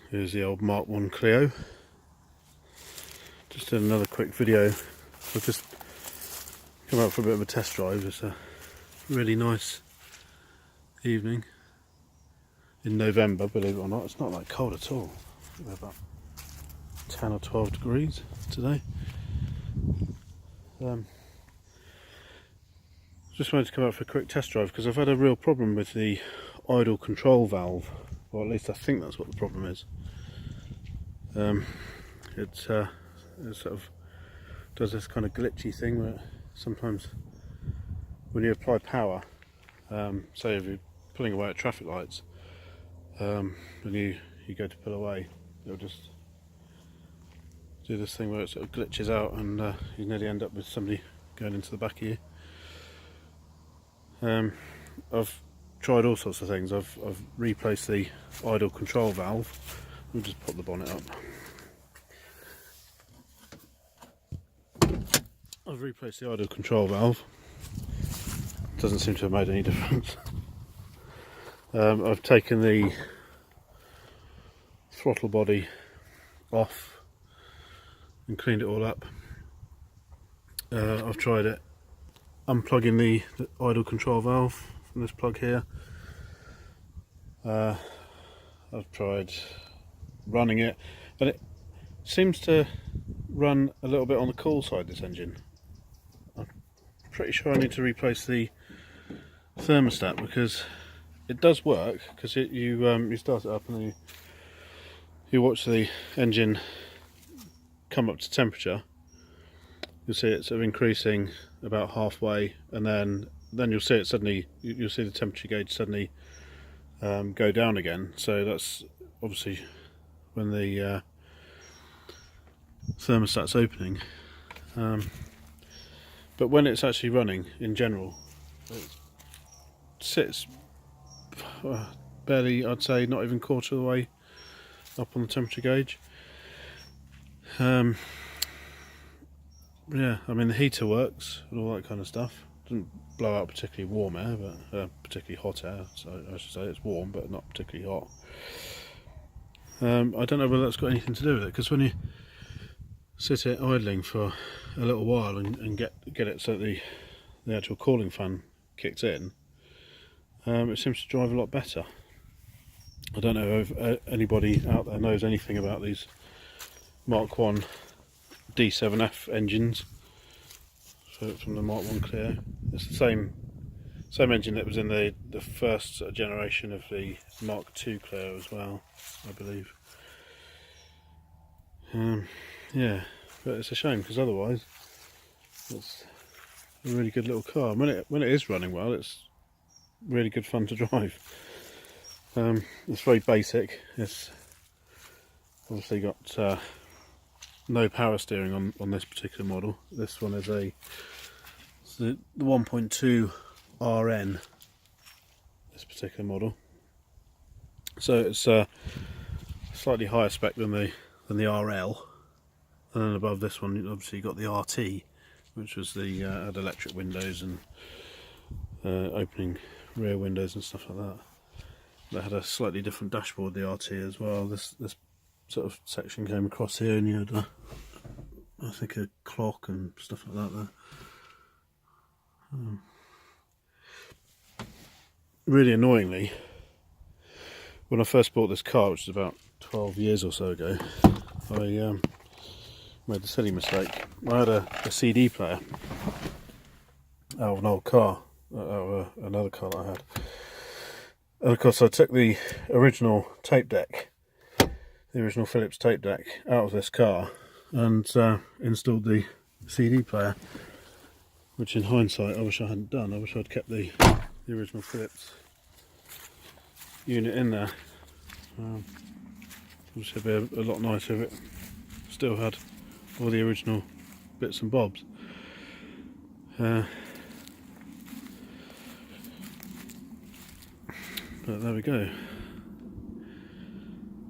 Here's the old Mk1 Clio. Just did another quick video. I've just come out for a bit of a test drive. It's a really nice evening in November, believe it or not. It's not that cold at all. We're about 10 or 12 degrees today. Just wanted to come out for a quick test drive because I've had a real problem with the idle control valve, or at least I think that's what the problem is. It sort of does this kind of glitchy thing where sometimes when you apply power, say if you're pulling away at traffic lights, when you go to pull away, it'll just do this thing where it sort of glitches out, and you nearly end up with somebody going into the back of you. I've tried all sorts of things. I've replaced the idle control valve. We'll just pop the bonnet up. I've replaced the idle control valve. Doesn't seem to have made any difference. I've taken the throttle body off and cleaned it all up. I've tried it unplugging the idle control valve from this plug here. I've tried running it, and it seems to run a little bit on the cool side, this engine. I'm pretty sure I need to replace the thermostat because it does work, because you start it up and then you watch the engine come up to temperature. You'll see it sort of increasing about halfway, and then you'll see it suddenly, you'll see the temperature gauge suddenly go down again. So that's obviously when the thermostat's opening. But when it's actually running in general, it sits barely, I'd say not even quarter of the way up on the temperature gauge. Yeah, I mean the heater works and all that kind of stuff. Doesn't blow out particularly warm air, but particularly hot air. So I should say it's warm, but not particularly hot. I don't know whether that's got anything to do with it, because when you sit it idling for a little while and get it so the actual cooling fan kicks in, it seems to drive a lot better. I don't know if anybody out there knows anything about these Mk1 D7F engines. So from the Mk1 Clio, it's the same engine that was in the first generation of the Mk2 Clio as well, I believe. Yeah, but it's a shame because otherwise it's a really good little car. When it is running well, it's really good fun to drive. It's very basic. It's obviously got no power steering on this particular model. This one is the 1.2 RN, this particular model. So it's slightly higher spec than the RL, and then above this one obviously you got the RT, which was the had electric windows and opening rear windows and stuff like that. That had a slightly different dashboard, the RT as well. This sort of section came across here, and you had I think a clock and stuff like that there. Really annoyingly, when I first bought this car, which is about 12 years or so ago, I made the silly mistake. I had a CD player out of an old car, out of another car that I had. And of course I took the original tape deck, the original Philips tape deck, out of this car and installed the CD player, which in hindsight I wish I hadn't done. I wish I'd kept the original Philips unit in there. Obviously it'd be a lot nicer if it still had all the original bits and bobs. But there we go.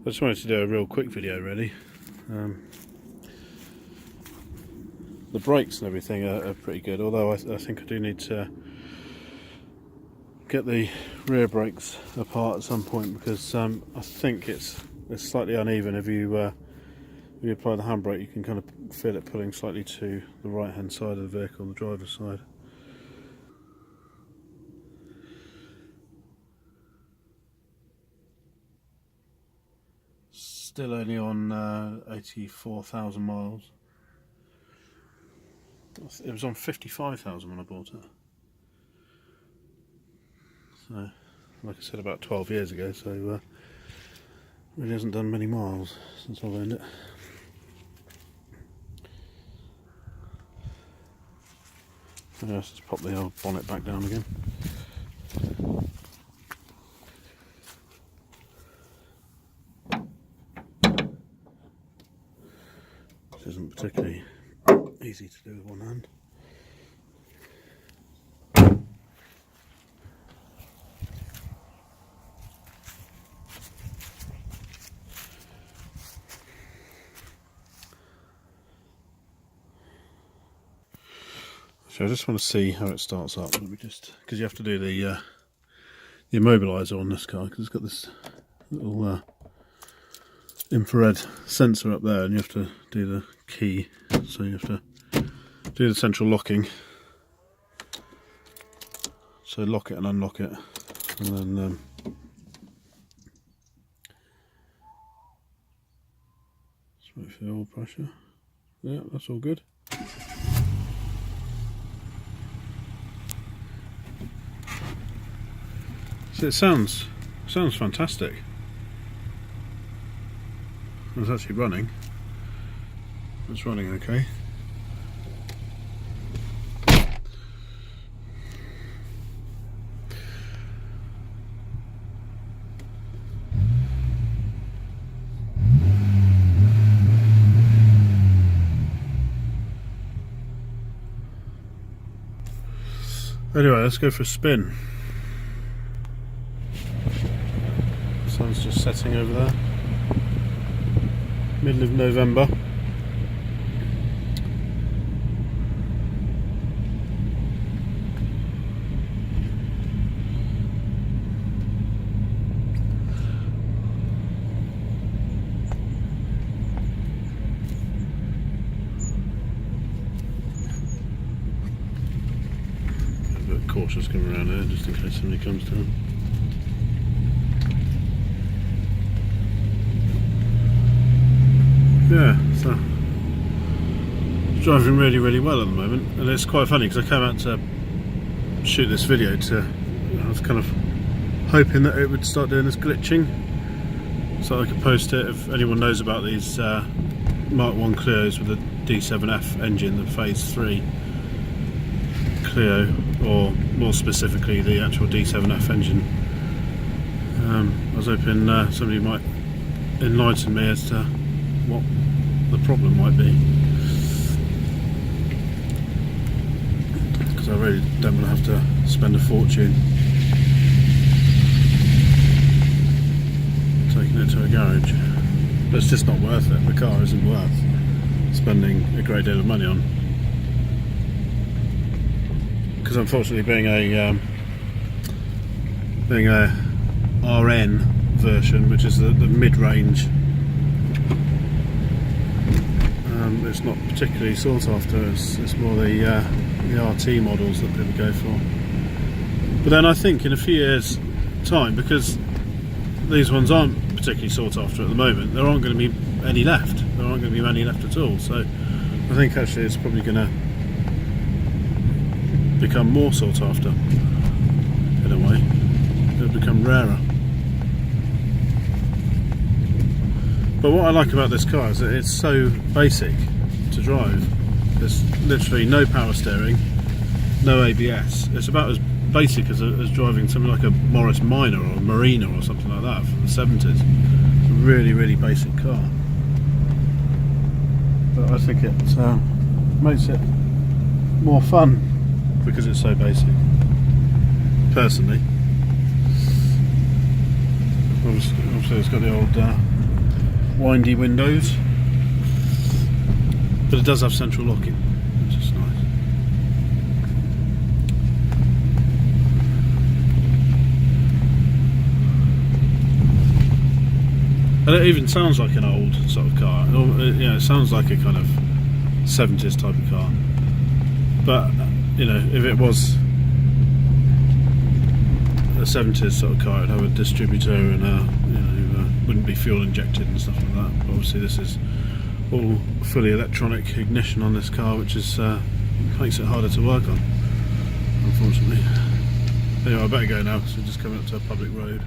I just wanted to do a real quick video really. The brakes and everything are pretty good, although I think I do need to get the rear brakes apart at some point, because I think it's it's slightly uneven. If you apply the handbrake, you can kind of feel it pulling slightly to the right hand side of the vehicle, on the driver's side. Still only on 84,000 miles. It was on 55,000 when I bought it. So, like I said, about 12 years ago, so really hasn't done many miles since I've owned it. Let's just pop the old bonnet back down again. This isn't particularly easy to do with one hand. So I just want to see how it starts up. Let me just, because you have to do the immobiliser on this car, because it's got this little infrared sensor up there, and you have to do the key, so you have to do the central locking, so lock it and unlock it, and then just wait for the oil pressure. Yeah, that's all good. So it sounds fantastic. It's actually running. It's running okay. Anyway, let's go for a spin. The sun's just setting over there. Middle of November. A bit cautious coming around here just in case somebody comes down. Yeah, so it's driving really well at the moment, and it's quite funny because I came out to shoot this video I was kind of hoping that it would start doing this glitching so I could post it if anyone knows about these Mk1 Clios with the D7F engine, the phase 3 Clio, or more specifically the actual D7F engine. I was hoping somebody might enlighten me as to what the problem might be, because I really don't want to have to spend a fortune taking it to a garage. But it's just not worth it. The car isn't worth spending a great deal of money on, because unfortunately being a RN version, which is the mid-range, it's not particularly sought after. It's more the RT models that people go for. But then I think in a few years' time, because these ones aren't particularly sought after at the moment, there aren't going to be any left. There aren't going to be many left at all. So I think actually it's probably going to become more sought after in a way. It'll become rarer. But what I like about this car is that it's so basic to drive. There's literally no power steering, no ABS. It's about as basic as driving something like a Morris Minor or a Marina or something like that from the 70s. It's a really basic car. But I think it makes it more fun because it's so basic, personally. Obviously it's got the old windy windows, but it does have central locking, which is nice. And it even sounds like an old sort of car. It sounds like a kind of 70s type of car. But if it was a 70s sort of car, it'd have a distributor and wouldn't be fuel injected and stuff like that. But obviously, this is all fully electronic ignition on this car, which is makes it harder to work on, unfortunately. Anyway, I better go now because we're just coming up to a public road.